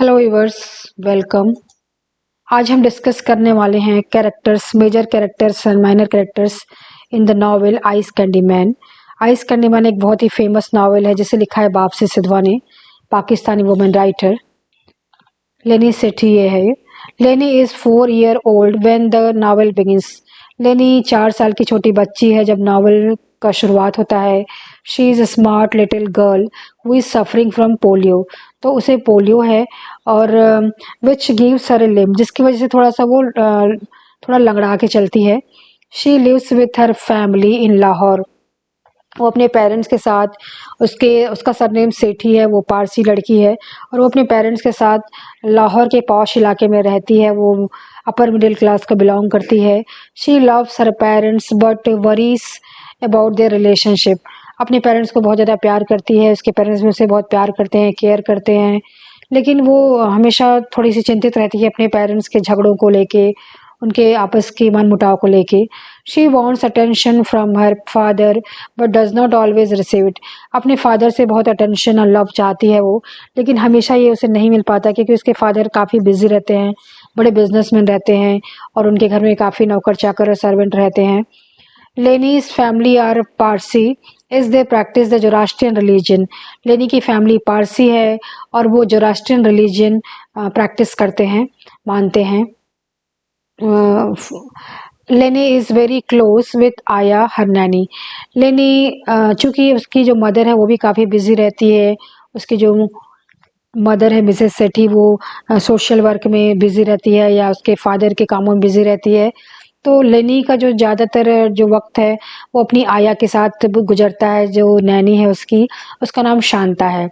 Hello viewers, welcome. आज हम discuss करने वाले हैं characters, major characters and minor characters in the novel Ice Candyman. Ice Candyman एक बहुत ही फेमस नॉवेल है जिसे लिखा है वापसी सिद्धवा ने, पाकिस्तानी वुमेन राइटर। लेनी सेठी ये है। लेनी is 4 year old when the novel begins. लेनी 4 साल की छोटी बच्ची है जब नॉवेल का शुरुआत होता है। She is a smart little girl who is suffering from polio. तो उसे पोलियो है और विच गिव्स हर लिम्ब, जिसकी वजह से थोड़ा सा वो थोड़ा लंगड़ा के चलती है। She lives with her family in Lahore. वो अपने पेरेंट्स के साथ, उसका सरनेम सेठी है, वो पारसी लड़की है और वो अपने पेरेंट्स के साथ लाहौर के पॉश इलाके में रहती है। वो अपर मिडिल क्लास का बिलोंग करती है। She loves her parents but worries about their relationship. अपने पेरेंट्स को बहुत ज़्यादा प्यार करती है, उसके पेरेंट्स भी उसे बहुत प्यार करते हैं, केयर करते हैं, लेकिन वो हमेशा थोड़ी सी चिंतित रहती है अपने पेरेंट्स के झगड़ों को लेके, उनके आपस के मनमुटाव को लेके। She wants attention from her father but does not always receive it. अपने फादर से बहुत अटेंशन और लव चाहती है वो, लेकिन हमेशा ये उसे नहीं मिल पाता क्योंकि उसके फादर काफ़ी बिजी रहते हैं, बड़े बिजनेसमैन रहते हैं और उनके घर में काफ़ी नौकर चाकर और सर्वेंट रहते हैं। Lenny's family are Parsi is they practice the Zoroastrian religion. Lenny की फैमिली पारसी है और वो जोरास्ट्रियन रिलीजन प्रैक्टिस करते हैं, मानते हैं। लेनी इज़ वेरी क्लोज विथ आया हर नैनी। लेनी चूँकि उसकी जो मदर है वो भी काफ़ी बिजी रहती है। उसकी जो मदर है मिसेस सेठी, वो सोशल वर्क में बिजी रहती है या उसके फादर के कामों में बिजी रहती है। तो लेनी का जो ज़्यादातर जो वक्त है वो अपनी आया के साथ गुजरता है। जो नैनी है उसकी, उसका नाम शांता है।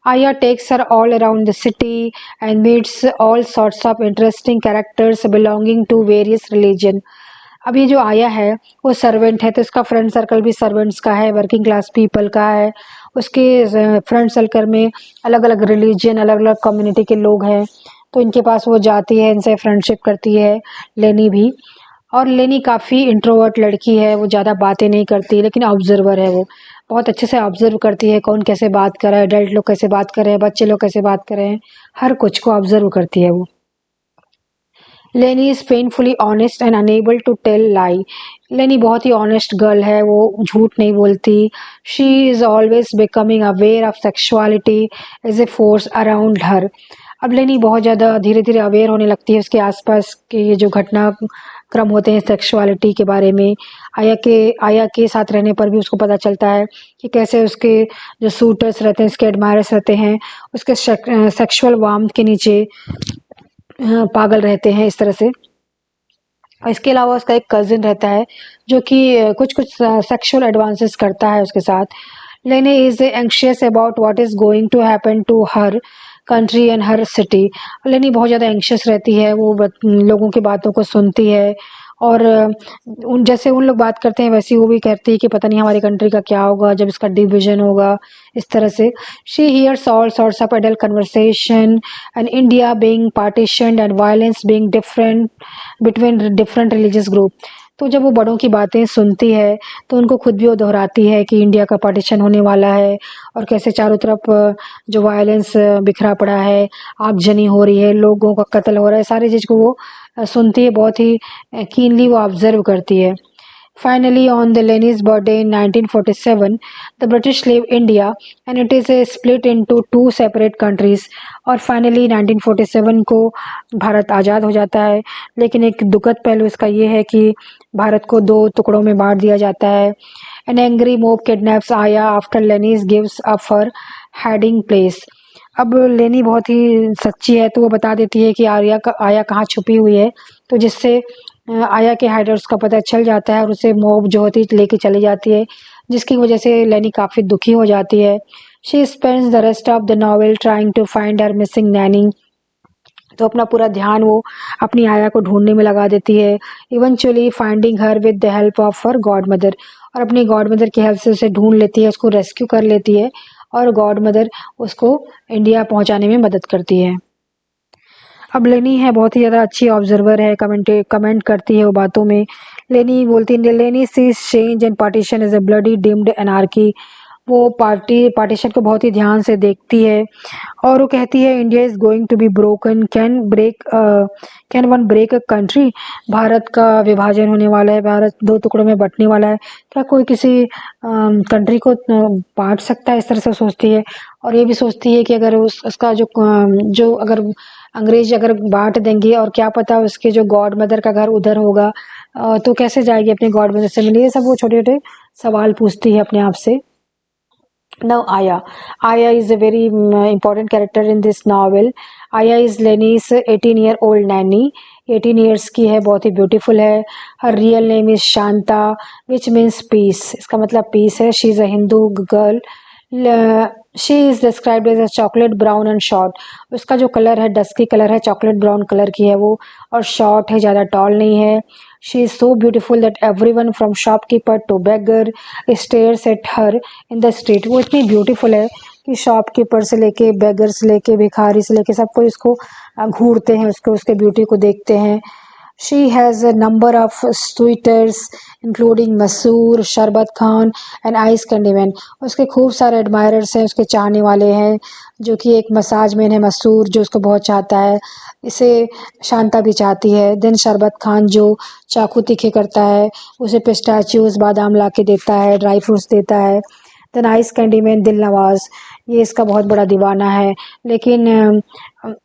Ayah takes her all around the city and meets all sorts of interesting characters belonging to various religion. अब ये जो आया है वो सर्वेंट है, तो इसका फ्रेंड सर्कल भी सर्वेंट्स का है, वर्किंग क्लास पीपल का है। उसके फ्रेंड सर्कल में अलग अलग रिलीजन, अलग अलग कम्युनिटी के लोग हैं, तो इनके पास वो जाती है, इनसे फ्रेंडशिप करती है लेनी भी। और लेनी काफ़ी इंट्रोवर्ट लड़की है, वो ज़्यादा बातें नहीं करती लेकिन ऑब्जर्वर है। वो बहुत अच्छे से ऑब्जर्व करती है, कौन कैसे बात कर रहा है, एडल्ट लोग कैसे बात कर रहे हैं, बच्चे लोग कैसे बात कर रहे हैं, हर कुछ को ऑब्जर्व करती है वो। Lenny is painfully honest and unable to tell lie. Lenny बहुत ही ऑनेस्ट गर्ल है, वो झूठ नहीं बोलती। She is always becoming aware of sexuality as a force around her. अब लेनी बहुत ज़्यादा धीरे धीरे अवेयर होने लगती है उसके आसपास के ये जो घटनाक्रम होते हैं सेक्सुअलिटी के बारे में। आया के साथ रहने पर भी उसको पता चलता है कि कैसे उसके जो सूटर्स रहते हैं, उसके एडमायरर्स रहते हैं, उसके सेक्सुअल वार्मथ के नीचे पागल रहते हैं, इस तरह से। और इसके अलावा उसका एक कज़िन रहता है जो कि कुछ कुछ सेक्सुअल एडवांसेस करता है उसके साथ। Lenny is anxious about what is going to happen to her country and her city. Lenny बहुत ज़्यादा एंक्शियस रहती है, वो लोगों की बातों को सुनती है और उन जैसे उन लोग बात करते हैं वैसे ही वो भी कहती है कि पता नहीं हमारी कंट्री का क्या होगा जब इसका डिवीजन होगा, इस तरह से। She hears all sorts of adult conversation and India being partitioned and violence being different between different religious group. तो जब वो बड़ों की बातें सुनती है तो उनको खुद भी वो दोहराती है कि इंडिया का पार्टीशन होने वाला है और कैसे चारों तरफ जो वायलेंस बिखरा पड़ा है, आगजनी हो रही है, लोगों का कत्ल हो रहा है, सारी चीज़ को वो सुनती है, बहुत ही कीनली वो ऑब्जर्व करती है। Finally, on the Lenin's birthday in 1947, the British leave India and it is split into two separate countries. और फाइनली 1947 को भारत आज़ाद हो जाता है, लेकिन एक दुखद पहलू इसका ये है कि भारत को दो टुकड़ों में बांट दिया जाता है। An angry mob kidnaps Aya after Lenin gives up her hiding place. अब लेनी बहुत ही सच्ची है तो वो बता देती है कि आया कहाँ छुपी हुई है, तो जिससे आया के हाइडर्स का पता चल जाता है और उसे मोब जो होती है लेके चली जाती है, जिसकी वजह से लेनी काफ़ी दुखी हो जाती है। She spends the rest of the novel trying to find her missing nanny. तो अपना पूरा ध्यान वो अपनी आया को ढूंढने में लगा देती है। Eventually finding her with the help of her God mother. और अपनी गॉड मदर की हेल्प से उसे ढूंढ लेती है, उसको रेस्क्यू कर लेती है और गॉड मदर उसको इंडिया पहुंचाने में मदद करती है। अब लेनी है बहुत ही ज़्यादा अच्छी ऑब्जर्वर है, कमेंट करती है वो बातों में। लेनी बोलती है Lenny sees change and partition is a bloody dimmed anarchy. वो पार्टीशन को बहुत ही ध्यान से देखती है और वो कहती है India is going to be broken, can one break a country? Bharat का विभाजन होने वाला है, भारत 2 टुकड़ों में बँटने वाला है, क्या कोई किसी कंट्री को बाँट सकता है? इस तरह से सोचती है और ये भी सोचती है कि अगर उसका जो अगर अंग्रेज़ अगर बाँट देंगे और क्या पता उसके जो गॉड मदर का घर उधर होगा, तो कैसे जाएगी अपने गॉड मदर से मिलने? ये सब वो छोटे-छोटे सवाल पूछती है अपने आप से। Now Aya. Aya is a very important character in this novel. Aya is Lenny's 18-year-old nanny. 18 years की है, बहुत ही beautiful है. Her real name is Shanta, which means peace. इसका मतलब peace है. She is a Hindu girl. She is described as a chocolate brown and short. उसका जो colour है डस्की कलर है, चॉकलेट ब्राउन कलर की है वो, और शॉर्ट है, ज़्यादा टॉल नहीं है. She is so beautiful that everyone from shopkeeper to beggar stares at her in the street. वो इतनी ब्यूटीफुल है कि शॉपकीपर से लेके बेगर से लेके भिखारी से लेके सब कोई उसको घूरते हैं, उसके ब्यूटी को देखते हैं. She has a number of suitors including मसूर, शरबत खान and आइस कैंडीमैन. उसके खूब सारे एडमायरर्स हैं, उसके चाहने वाले हैं, जो कि एक मसाज मैन है मसूर जो उसको बहुत चाहता है. इसे शांता भी चाहती है. देन शरबत खान जो चाकू तीखे करता है, उसे पिस्ताचियोज बादाम ला के देता है, ड्राई फ्रूट्स देता है. देन आइस कैंडीमैन दिल नवाज, ये इसका बहुत बड़ा दीवाना है, लेकिन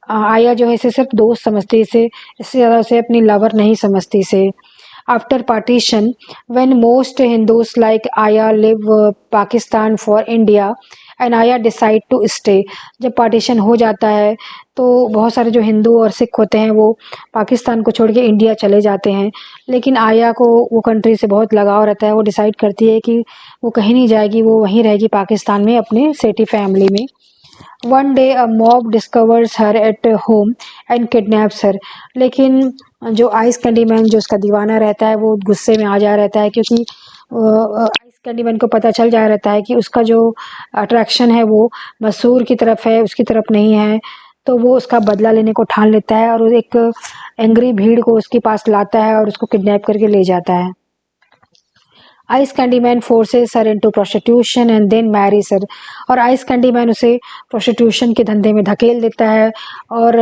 आया जो है इसे सिर्फ दोस्त समझती है, इससे ज़्यादा उसे अपनी लवर नहीं समझती इसे. After partition, when most Hindus like Ayah leave Pakistan for India and Ayah decide to stay. जब पार्टीशन हो जाता है तो बहुत सारे जो हिंदू और सिख होते हैं वो पाकिस्तान को छोड़ के इंडिया चले जाते हैं, लेकिन आया को वो कंट्री से बहुत लगाव रहता है. वो डिसाइड करती है कि वो कहीं नहीं जाएगी, वो वहीं रहेगी पाकिस्तान में अपने सेठी फैमिली में. One day a mob discovers her at home and kidnaps her. लेकिन जो आइस कैंडीमैन जो उसका दीवाना रहता है वो गुस्से में आ जा रहता है, क्योंकि आइस कैंडीमैन को पता चल जा रहता है कि उसका जो अट्रैक्शन है वो मसूर की तरफ है, उसकी तरफ नहीं है. तो वो उसका बदला लेने को ठान लेता है और वो एक एंग्री भीड़ को उसके पास लाता है और उसको किडनैप करके ले जाता है. Ice candy man forces her into prostitution and then marries her. और आइस कैंडीमैन उसे प्रोस्टिट्यूशन के धंधे में धकेल देता है और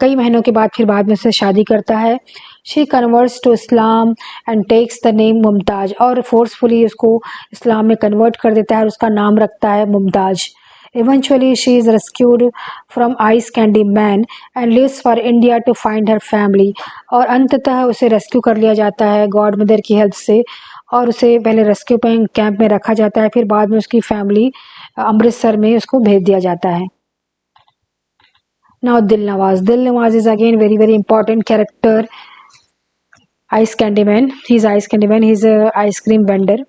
कई महीनों के बाद में उससे शादी करता है. She converts to Islam and takes the name Mumtaz. और फोर्सफुली उसको इस्लाम में कन्वर्ट कर देता है और उसका नाम रखता है Mumtaz. Eventually, she is rescued from Ice Candy Man and leaves for India to find her family. और अंततः उसे रेस्क्यू कर लिया जाता है गॉड मदर की हेल्प से, और उसे पहले रेस्क्यू कैंप में रखा जाता है, फिर बाद में उसकी फैमिली अमृतसर में उसको भेज दिया जाता है. Now दिल Nawaz is again very very important character. Ice Candyman, he is ice Candyman, he is ice cream vendor.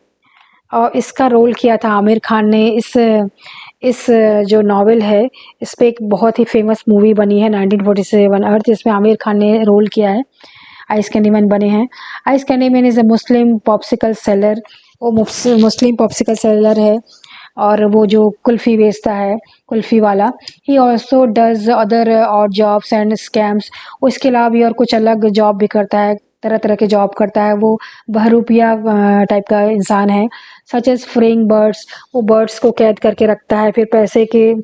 और इसका रोल किया था आमिर खान ने. इस जो नॉवेल है इस पे एक बहुत ही फेमस मूवी बनी है 1947 अर्थ, जिसमें आमिर खान ने रोल किया है. आइस कैंडीमैन बने हैं. Ice Candyman is a Muslim popsicle seller. वो मुस्लिम पॉप्सिकल सेलर है और वो जो कुल्फ़ी बेचता है, कुल्फ़ी वाला. He also does other odd jobs and scams. उसके अलावा भी और कुछ अलग जॉब भी करता है, तरह तरह के जॉब करता है. वो बहरूपिया टाइप का इंसान है. सच एज फ्रीइंग बर्ड्स, वो बर्ड्स को कैद करके रखता है, फिर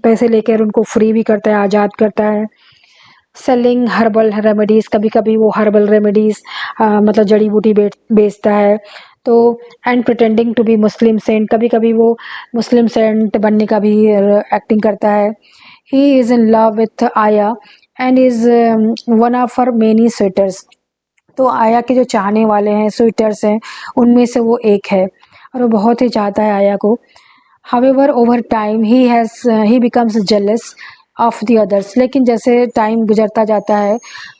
पैसे लेकर उनको फ्री भी करता है, आज़ाद करता है. सेलिंग हर्बल रेमेडीज़, कभी कभी वो हर्बल रेमेडीज़ मतलब जड़ी बूटी बेचता है. तो and pretending to be Muslim saint, कभी कभी वो मुस्लिम सेंट बनने का भी एक्टिंग करता है. He is in love with Ayah and is one of her many suitors. तो आया के जो चाहने वाले हैं, स्वीटर्स हैं, उनमें से वो एक है और वो बहुत ही चाहता है आया को. However over time he becomes jealous of the others. लेकिन जैसे टाइम गुजरता जाता है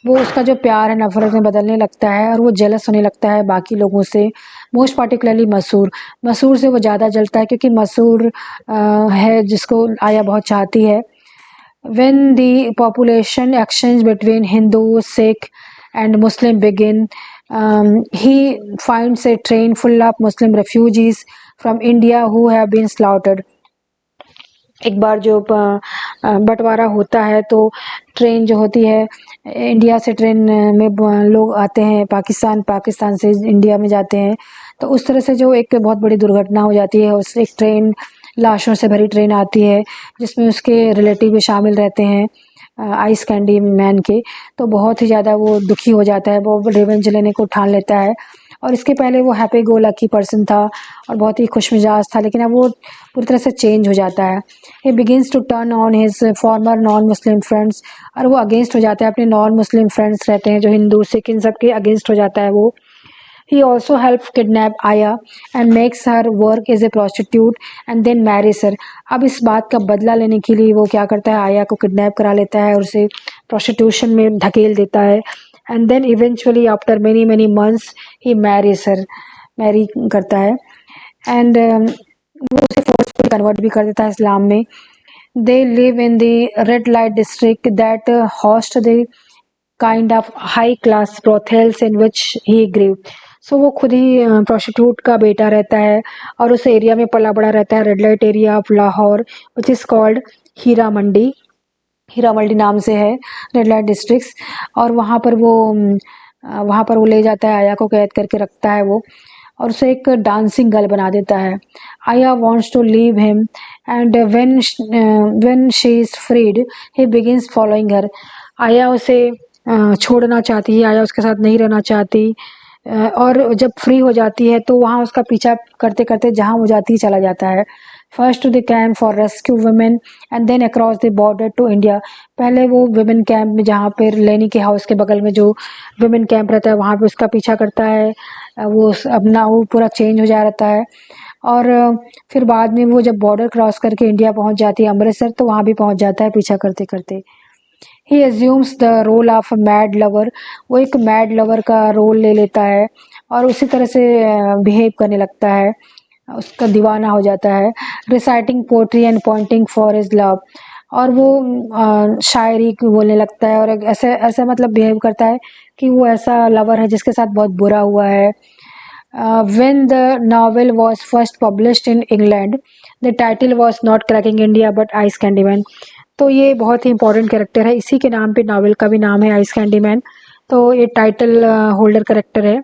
वो उसका जो प्यार है नफरत में बदलने लगता है और वो जेलस होने लगता है बाकी लोगों से, मोस्ट पार्टिकुलरली मसूर से वो ज़्यादा जलता है, क्योंकि मसूर है जिसको आया बहुत चाहती है. When the population exchange between Hindu, Sikh, and Muslim begin, he finds a train full of Muslim refugees from India who have been slaughtered. एक बार जो बंटवारा होता है तो ट्रेन जो होती है, इंडिया से ट्रेन में लोग आते हैं, पाकिस्तान से इंडिया में जाते हैं. तो उस तरह से जो एक बहुत बड़ी दुर्घटना हो जाती है, उस एक ट्रेन लाशों से भरी ट्रेन आती है जिसमें उसके रिलेटिव भी शामिल रहते हैं आइस कैंडी मैन के। तो बहुत ही ज़्यादा वो दुखी हो जाता है, वो रिवेंज लेने को ठान लेता है। और इसके पहले वो हैप्पी गो लकी पर्सन था और बहुत ही खुशमिजाज था, लेकिन अब वो पूरी तरह से चेंज हो जाता है। He begins to turn on his former non Muslim friends, और वो अगेंस्ट हो जाता है अपने नॉन मुस्लिम फ्रेंड्स रहते हैं जो हिंदू सिख इन सब के अगेंस्ट हो जाता है वो। He also helps kidnap Aya and makes her work as a prostitute and then marries her. अब इस बात का बदला लेने के लिए वो क्या करता है, आया को किडनैप करा लेता है और उसे प्रोस्टिट्यूशन में धकेल देता है। And then eventually after many many months he marries her, marry करता है। एंड वो उसे फोर्सफुली कन्वर्ट भी कर देता है इस्लाम में। They live in the red light district that host the kind of high class brothels in which he grew. सो वो खुद ही प्रोस्टिट्यूट का बेटा रहता है और उस एरिया में पला बड़ा रहता है, red light area of Lahore which is called Heera Mandi. Heera Mandi नाम से है रेड लाइट डिस्ट्रिक्ट। और वहाँ पर वो ले जाता है, आया को कैद करके रखता है वो और उसे एक डांसिंग गर्ल बना देता है। Ayah wants to leave him and when she is freed he begins following her. Ayah उसे छोड़ना चाहती है, आया उसके साथ नहीं रहना चाहती और जब फ्री हो जाती है तो वहाँ उसका पीछा करते करते जहाँ वो जाती है चला जाता है। First to the camp for rescue women and then across the border to India. पहले वो वुमेन कैंप में, जहाँ पर लेनी के हाउस के बगल में जो वुमेन कैंप रहता है वहाँ पे उसका पीछा करता है। वो अपना वो पूरा चेंज हो जा रहता है और फिर बाद में वो जब बॉर्डर क्रॉस करके इंडिया पहुँच जाती है अमृतसर, तो वहाँ भी पहुँच जाता है पीछा करते करते। He assumes the role of mad lover. वो एक मैड लवर का रोल ले लेता है और उसी तरह से बिहेव करने लगता है, उसका दीवाना हो जाता है। Reciting poetry and pointing for his love. और वो शायरी बोलने लगता है और ऐसे ऐसे मतलब बिहेव करता है कि वो ऐसा लवर है जिसके साथ बहुत बुरा हुआ है। When the novel was first published in England, the title was not Cracking India but Ice Candyman. तो ये बहुत ही इंपॉर्टेंट कैरेक्टर है, इसी के नाम पे नावल का भी नाम है आइस कैंडीमैन। तो ये टाइटल होल्डर कैरेक्टर है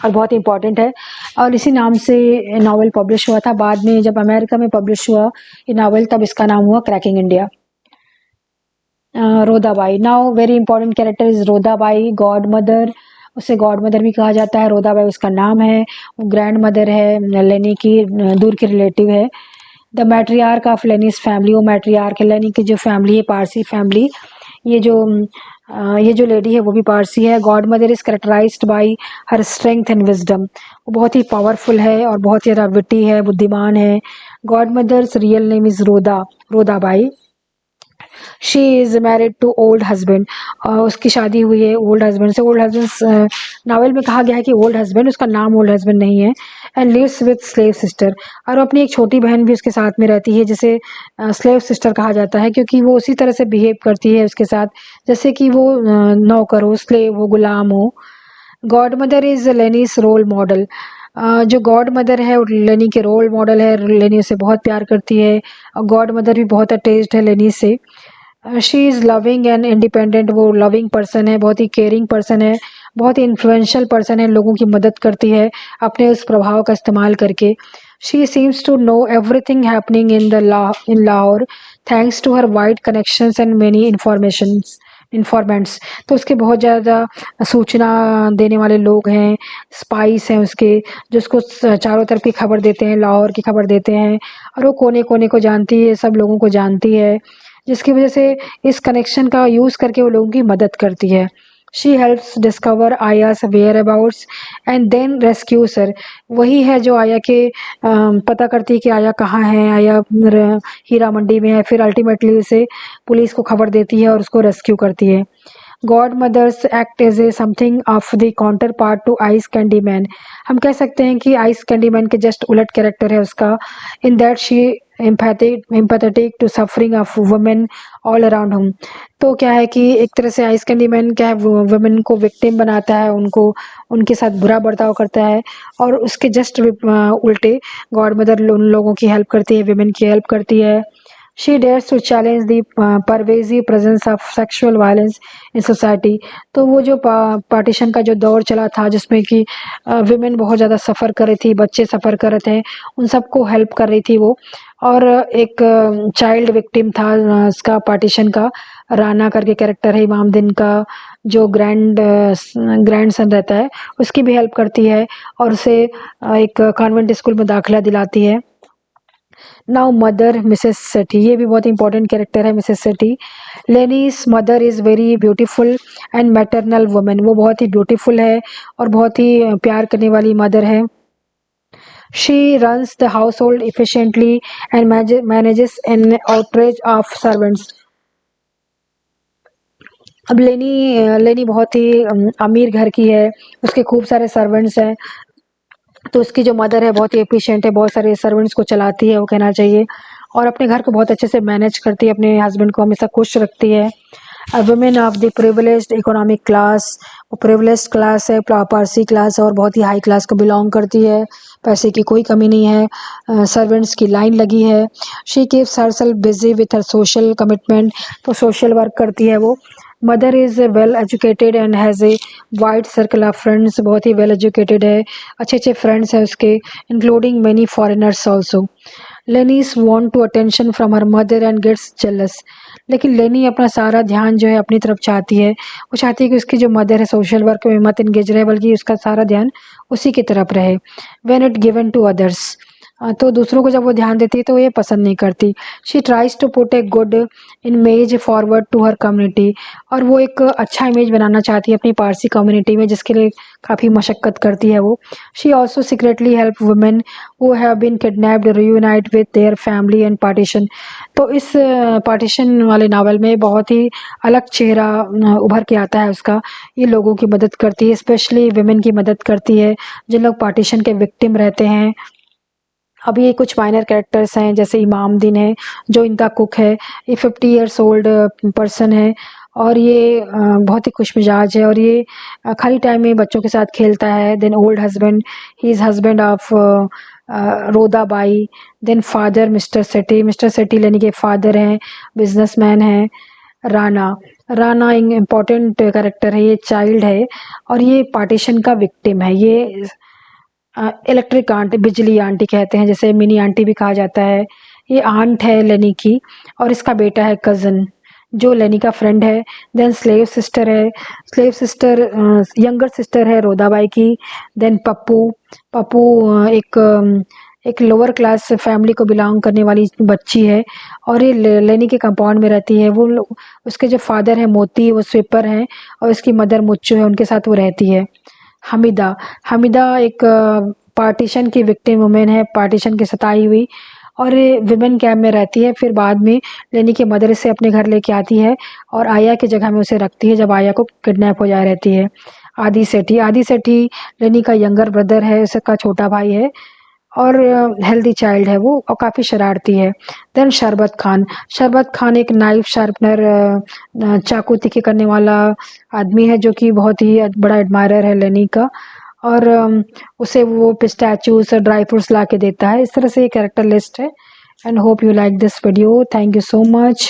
और बहुत इंपॉर्टेंट है और इसी नाम से नावल पब्लिश हुआ था। बाद में जब अमेरिका में पब्लिश हुआ ये नावल तब इसका नाम हुआ cracking India. Rodabai, now very important character is Rodabai, godmother. उसे गॉड मदर भी कहा जाता है। रोदाबाई उसका नाम है, वो ग्रैंड मदर है लेनी की, दूर की रिलेटिव है। द मैट्रियार्क ऑफ लेनीज फैमिली, वो मैट्रियार्क है लेनी की जो फैमिली है, पारसी फैमिली। ये जो लेडी है वो भी पारसी है। God mother is characterised bye her strength and wisdom. वो बहुत ही पावरफुल है और बहुत ही ज़्यादा विटी है, बुद्धिमान है। Godmother's real name is Rodabai. She is married to old husband, उसकी शादी हुई है ओल्ड हस्बैंड से। ओल्ड हस्बैंड नावल में कहा गया है कि ओल्ड हस्बैंड, उसका नाम ओल्ड हस्बैंड नहीं है। And lives with slave sister, और अपनी एक छोटी बहन भी उसके साथ में रहती है जिसे स्लेव सिस्टर कहा जाता है क्योंकि वो उसी तरह से बिहेव करती है उसके साथ जैसे कि वो नौकर हो, स्लेव हो, गुलाम हो। Godmother is Lenny's role model, जो गॉड मदर है वो लेनी के रोल मॉडल है। लेनी उसे बहुत प्यार करती है और गॉड मदर भी बहुत अटैच्ड है लेनी से। She is loving and independent, वो लविंग पर्सन है, बहुत ही केयरिंग पर्सन है, बहुत ही इन्फ्लुएंशियल पर्सन है, लोगों की मदद करती है अपने उस प्रभाव का इस्तेमाल करके। She seems to know everything happening in Lahore thanks to her wide connections and many informants. तो उसके बहुत ज़्यादा सूचना देने वाले लोग हैं, स्पाइस हैं उसके, जो उसको चारों तरफ की खबर देते हैं, लाहौर की खबर देते हैं और वो कोने कोने को जानती है, सब लोगों को जानती है, जिसकी वजह से इस कनेक्शन का यूज़ करके वो लोगों की मदद करती है। She helps discover Ayah's whereabouts and then rescues her. वही है जो आया के पता करती है कि आया कहाँ है, आया हीरा मंडी में है, फिर अल्टीमेटली उसे पुलिस को खबर देती है और उसको रेस्क्यू करती है। Godmother's act as a something of the counterpart to ice candy man. हम कह सकते हैं कि आइस कैंडी मैन के जस्ट उलट कैरेक्टर है उसका, in that she empathetic to suffering of women all around हम। तो क्या है कि एक तरह से आइस कैंडी मैन क्या है, वुमेन को विक्टिम बनाता है, उनको उनके साथ बुरा बर्ताव करता है और उसके जस्ट उल्टे गॉड मदर उन लोगों की हेल्प करती है, वुमेन की हेल्प करती है। She dares to challenge the pervasive presence of sexual violence in society. तो वो जो पार्टीशन का जो दौर चला था जिसमें कि विमेन बहुत ज़्यादा सफ़र कर रही थी, बच्चे सफ़र कर रहे थे, उन सबको हेल्प कर रही थी वो। और एक चाइल्ड विक्टिम था इसका पार्टीशन का, राना करके कैरेक्टर है इमामुद्दीन का, जो ग्रैंड सन रहता है, उसकी भी हेल्प करती है और उसे एक कॉन्वेंट स्कूल में दाखिला दिलाती है। नाउ मदर मिसेस सेठी, ये भी बहुत इंपॉर्टेंट कैरेक्टर है Mrs Sethi. Lenny's mother is very beautiful and maternal women, वो बहुत ही ब्यूटीफुल है और बहुत ही प्यार करने वाली मदर है। She runs the household efficiently and manages an outrage of servants. अब लेनी बहुत ही अमीर घर की है, उसके खूब सारे सर्वेंट्स हैं, तो उसकी जो मदर है बहुत ही एफिशिएंट है, बहुत सारे सर्वेंट्स को चलाती है वो कहना चाहिए, और अपने घर को बहुत अच्छे से मैनेज करती है, अपने हस्बैंड को हमेशा खुश रखती है। Women of the privileged economic class, वो प्रिविलेज्ड क्लास है, पारसी क्लास है और बहुत ही हाई क्लास को बिलोंग करती है, पैसे की कोई कमी नहीं है, सर्वेंट्स की लाइन लगी है। She keeps herself busy with her social commitment, तो सोशल वर्क करती है वो। Mother is well educated and has a wide circle of friends, बहुत ही वेल एजुकेटेड है, अच्छे अच्छे फ्रेंड्स हैं उसके, including many foreigners also. Lenny's want to attention from her mother and gets jealous, लेकिन लेनी अपना सारा ध्यान जो है अपनी तरफ चाहती है, वो चाहती है कि उसकी जो मदर है सोशल वर्क में मत इंगेज रहे, बल्कि उसका सारा ध्यान उसी की तरफ रहे। When it given to others, तो दूसरों को जब वो ध्यान देती है तो ये पसंद नहीं करती। She tries to put a good image forward to her community, और वो एक अच्छा इमेज बनाना चाहती है अपनी पारसी कम्युनिटी में, जिसके लिए काफ़ी मशक्क़त करती है वो। She also secretly help women who have been kidnapped reunite with their family and partition. तो इस पार्टीशन वाले नावल में बहुत ही अलग चेहरा उभर के आता है उसका। ये लोगों की मदद करती है, स्पेशली विमेन की मदद करती है जिन लोग पार्टीशन के विक्टिम रहते हैं। अब ये कुछ माइनर कैरेक्टर्स हैं, जैसे इमामुद्दीन है जो इनका कुक है, ये 50 ईयर्स ओल्ड पर्सन है, और ये बहुत ही खुशमिजाज है, और ये खाली टाइम में बच्चों के साथ खेलता है। Then old husband, he is husband of Roda Bai. Then father mister Sethi Lenny के फादर हैं, बिजनेसमैन हैं। राना, राना एक इम्पॉर्टेंट कैरेक्टर है, ये चाइल्ड है और ये पार्टीशन का विक्टिम है। ये इलेक्ट्रिक आंटी, बिजली आंटी कहते हैं, जैसे मिनी आंटी भी कहा जाता है। ये आंट है लेनी की, और इसका बेटा है कज़न जो लेनी का फ्रेंड है। देन स्लेव सिस्टर है, स्लेव सिस्टर यंगर सिस्टर है रोदाबाई की। देन पप्पू, पप्पू एक लोअर क्लास फैमिली को बिलोंग करने वाली बच्ची है, और ये लेनी के कंपाउंड में रहती है। उसके जो फादर है मोती, वो स्वीपर हैं, और इसकी मदर मुच्चू है, उनके साथ वो रहती है। हमीदा, हमीदा एक पार्टीशन की विक्टिम वुमेन है, पार्टीशन की सताई हुई, और विमेन कैंप में रहती है। फिर बाद में लेनी के मदर से अपने घर लेके आती है और आया की जगह में उसे रखती है जब आया को किडनैप हो जा रहती है। आदि सेठी, आदि सेठी लेनी का यंगर ब्रदर है, उसका छोटा भाई है, और हेल्दी चाइल्ड है वो, और काफ़ी शरारती है। देन शरबत खान, शरबत खान एक नाइफ शार्पनर, चाकू तीखी करने वाला आदमी है, जो कि बहुत ही बड़ा एडमायरर है लेनी का, और उसे वो पिस्टैच्यूज और ड्राई फ्रूट्स ला के देता है। इस तरह से ये कैरेक्टर लिस्ट है। And hope you like this video. Thank you so much.